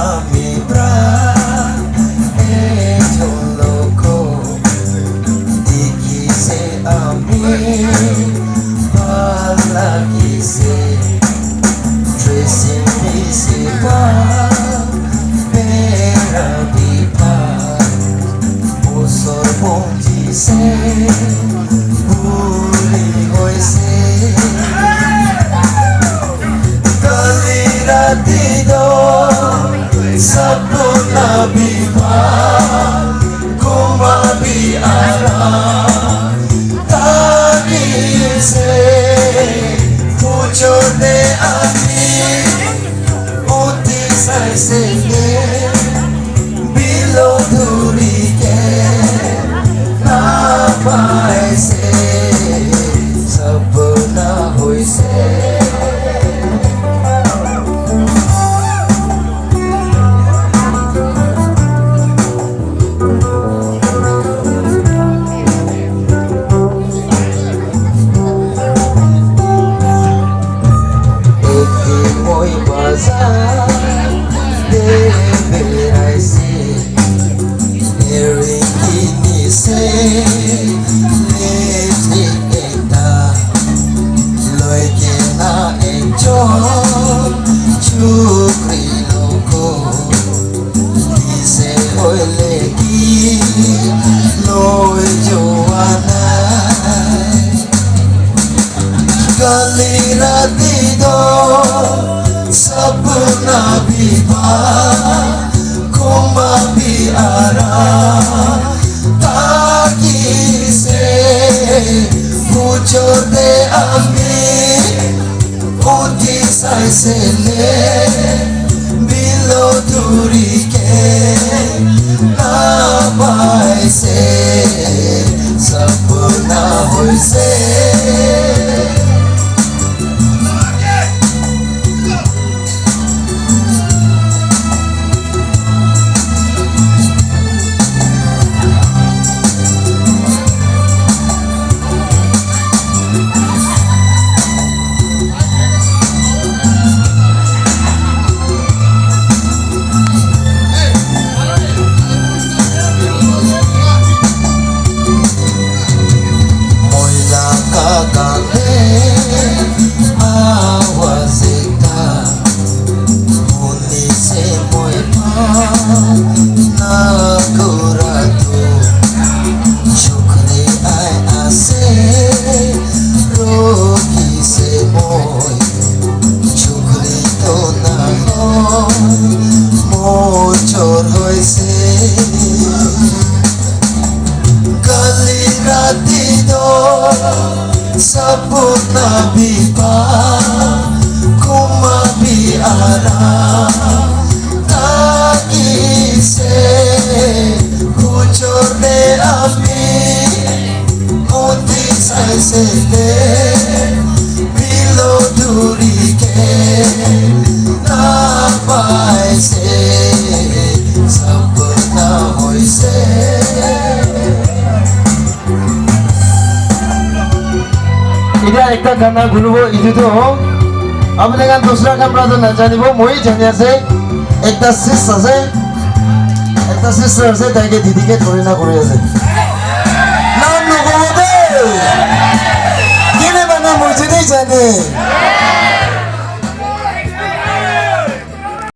আমি প্রাণ একজন লোক দেখিছে আমি ভাল লাগিছে ড্রেসিং পিছিবা বেৰা বিভাগ ওচৰ পঞ্জিছে ভুলি গৈছে কালি ৰাতি sapna bipa kumabi ara taki se pucho de ami uti sai se ne bilo duri ke na pai se sapna hoi se sapna bipa kumabi ara taki se pucho de ami uti sai se le bilo duri ke na pai se sapna hoi se sapna bipa kumabi ara taki se kuchor de ami uti sai se le bilo duri ke na pai se sapna hoi se इधर एक गाना गुनबो इधर तो अपने गान दूसरा गान राजा न जानी वो मोई जानिया से एक सिस्टर से ताकि दीदी के थोड़ी ना करे से नाम लोगों दे किने बना मुझे नहीं जाने